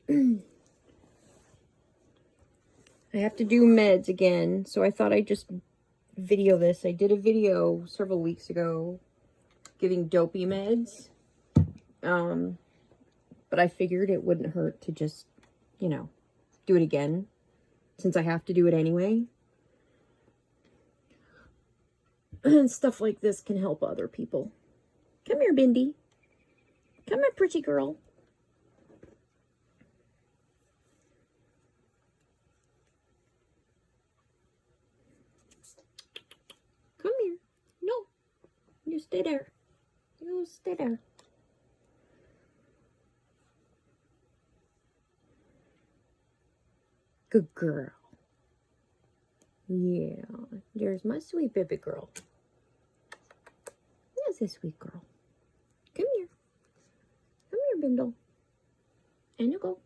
I have to do meds again, so I thought I'd just video this. I did a video several weeks ago giving dopey meds, but I figured it wouldn't hurt to just, you know, do it again, since I have to do it anyway. And stuff like this can help other people. Come here, Bindi. Come here, pretty girl. Come here. No. You stay there. You stay there. Good girl. Yeah. There's my sweet baby girl. That's a sweet girl. Come here. Come here, Bindle. And you go.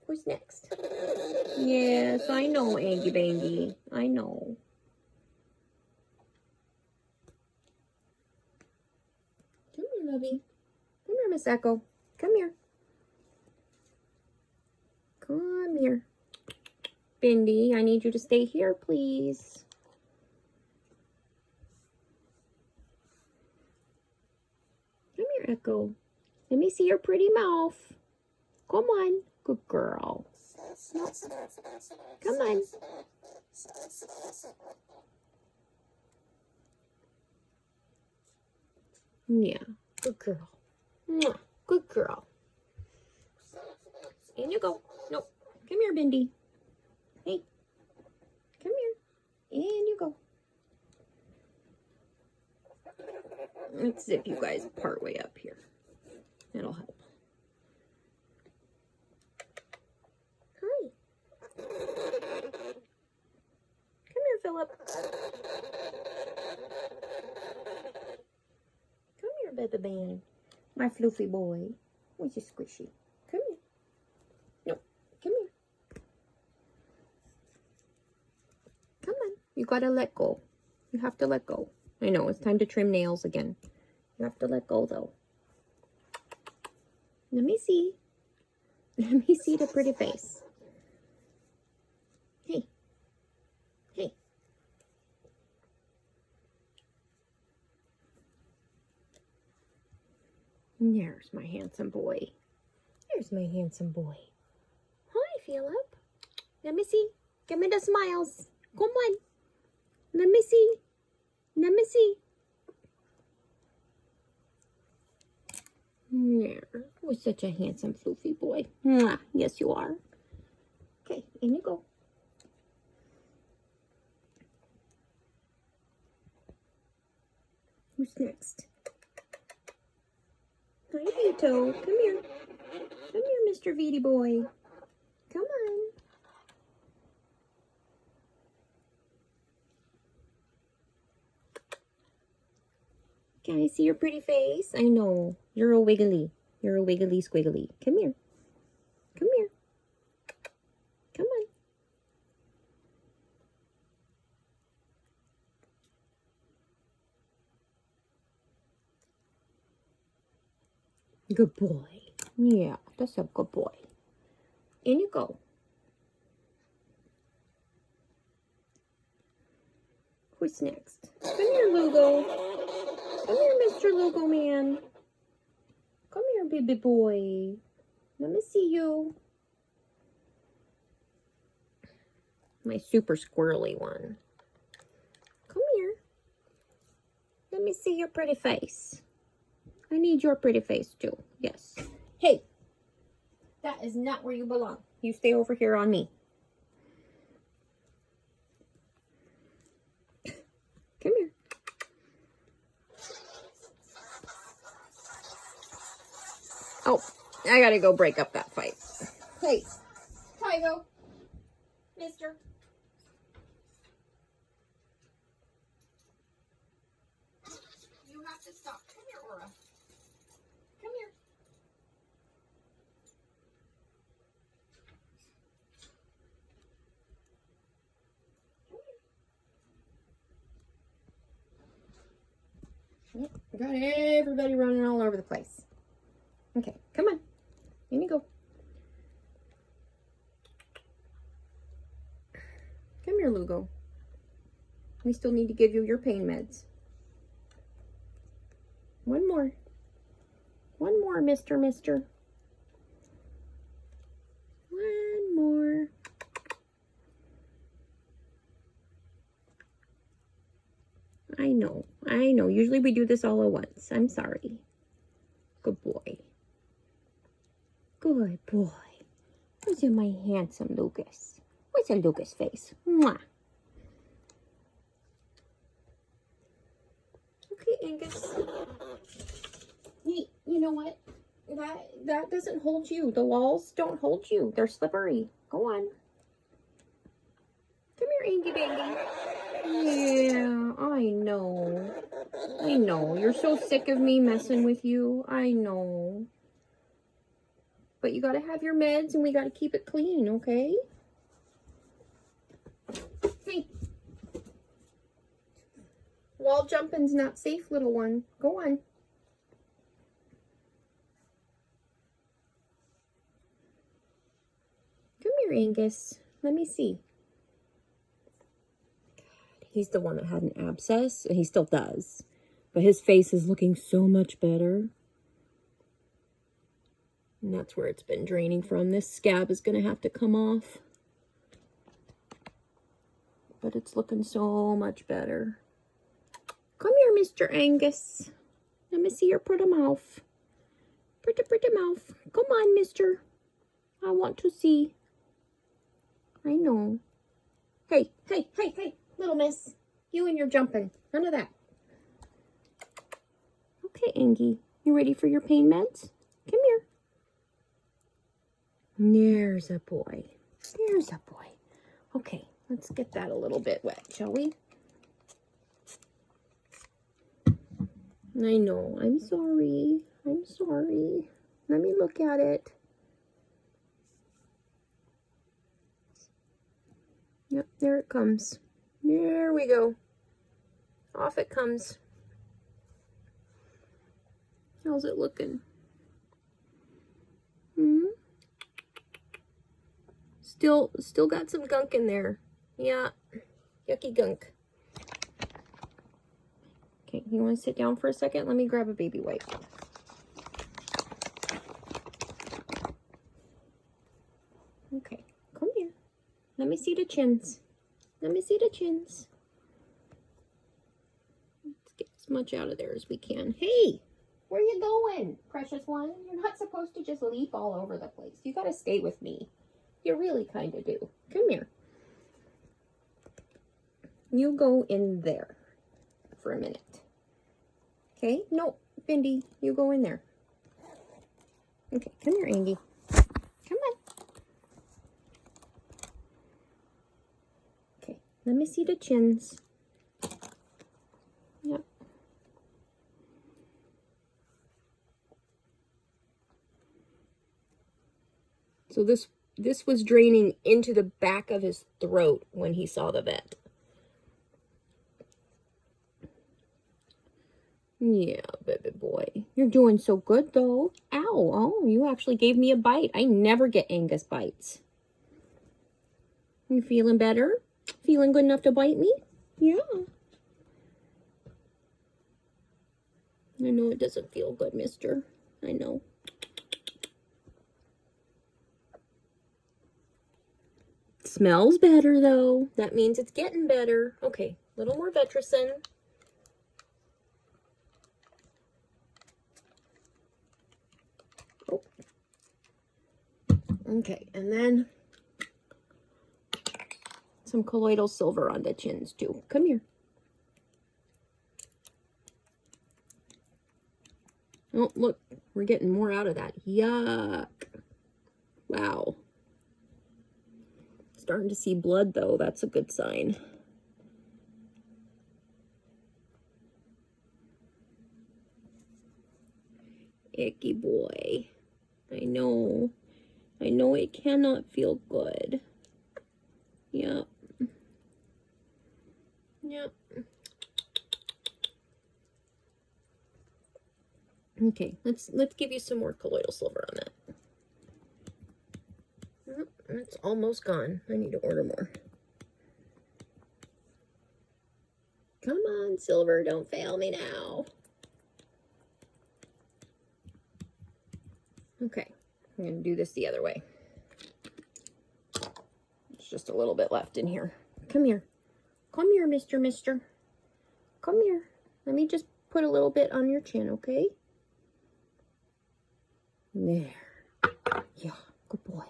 Who's next? Yes, I know, Angie Bangy. I know. Come here, lovey. Come here, Miss Echo. Come here. Come here. Bindi, I need you to stay here, please. Come here, Echo. Let me see your pretty mouth. Come on. Good girl. Come on. Yeah, good girl. Mwah. Good girl. In you go. Nope. Come here, Bindi. Hey. Come here. In you go. Let's zip you guys part way up here. That'll help. Hi. Come here, Philip. Come here, baby man. My fluffy boy. Where's your squishy? Come here. No, come here. Come on. You gotta let go. You have to let go. I know, it's time to trim nails again. You have to let go, though. Let me see. Let me see the pretty face. Hey. Hey. There's my handsome boy. There's my handsome boy. Hi, Philip. Let me see. Give me the smiles. Come on. Let me see. Let me see. There. You're such a handsome, floofy boy. Mwah. Yes, you are. Okay, in you go. Who's next? Hi, Vito. Come here. Come here, Mr. Viti boy. Come on. Can I see your pretty face? I know. You're a wiggly. You're a wiggly squiggly. Come here. Come here. Come on. Good boy. Yeah, that's a good boy. In you go. Who's next? Come here, Lugo. Come here, Mr. Lugo man. Come here, baby boy. Let me see you. My super squirrely one. Come here. Let me see your pretty face. I need your pretty face too. Yes. Hey, that is not where you belong. You stay over here on me. Come here. Oh, I gotta go break up that fight. Hey, Tygo. Mister. You have to stop. Come here, Aura. Come here. Come Yep, I got everybody running all over the place. Okay, come on. Let me go. Come here, Lugo. We still need to give you your pain meds. One more. One more, mister. One more. I know. Usually we do this all at once. I'm sorry. Good boy. Good boy. Where's my handsome Lucas? Where's your Lucas face? Mwah. Okay, Angus. Hey, you know what? That doesn't hold you. The walls don't hold you. They're slippery. Go on. Come here, Angy Bangy. Yeah, I know. I know. You're so sick of me messing with you. I know. But you gotta have your meds and we gotta keep it clean, okay? Hey. Wall jumping's not safe, little one. Go on. Come here, Angus. Let me see. He's the one that had an abscess, and he still does. But his face is looking so much better. And that's where it's been draining from. This scab is going to have to come off. But it's looking so much better. Come here, Mr. Angus. Let me see your pretty mouth. Pretty mouth. Come on, mister. I want to see. I know. Hey. Little miss, you and your jumping. None of that. Okay, Angie. You ready for your pain meds? Come here. There's a boy. There's a boy. Okay, let's get that a little bit wet, shall we? I know. I'm sorry. I'm sorry. Let me look at it. Yep, there it comes. There we go. Off it comes. How's it looking? Still got some gunk in there. Yeah, yucky gunk. Okay, you want to sit down for a second? Let me grab a baby wipe. Okay, come here. Let me see the chins. Let me see the chins. Let's get as much out of there as we can. Hey, where you going, precious one? You're not supposed to just leap all over the place. You got to stay with me. You really kind of do. Come here. You go in there for a minute. Okay? No, Bindi, you go in there. Okay, come here, Angie. Come on. Okay, let me see the chins. Yep. So this was draining into the back of his throat when he saw the vet. Yeah, baby boy. You're doing so good, though. Ow. Oh, you actually gave me a bite. I never get Angus bites. You feeling better? Feeling good enough to bite me? Yeah. I know it doesn't feel good, mister. I know. Smells better, though. That means it's getting better. Okay, a little more Vetricin. Oh. Okay, and then some colloidal silver on the chins, too. Come here. Oh, look, we're getting more out of that. Yuck. Wow. Starting to see blood, though. That's a good sign. Icky boy. I know. I know it cannot feel good. Yep. Yep. Okay, let's give you some more colloidal silver on that. Oh, it's almost gone. I need to order more. Come on, silver, don't fail me now. Okay, I'm going to do this the other way. There's just a little bit left in here. Come here. Come here, Mister. Come here. Let me just put a little bit on your chin, okay? There. Yeah, good boy.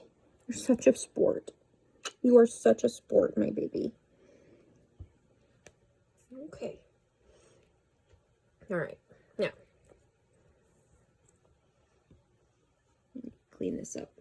You're such a sport. You are such a sport, my baby. Okay. All right. Now, clean this up.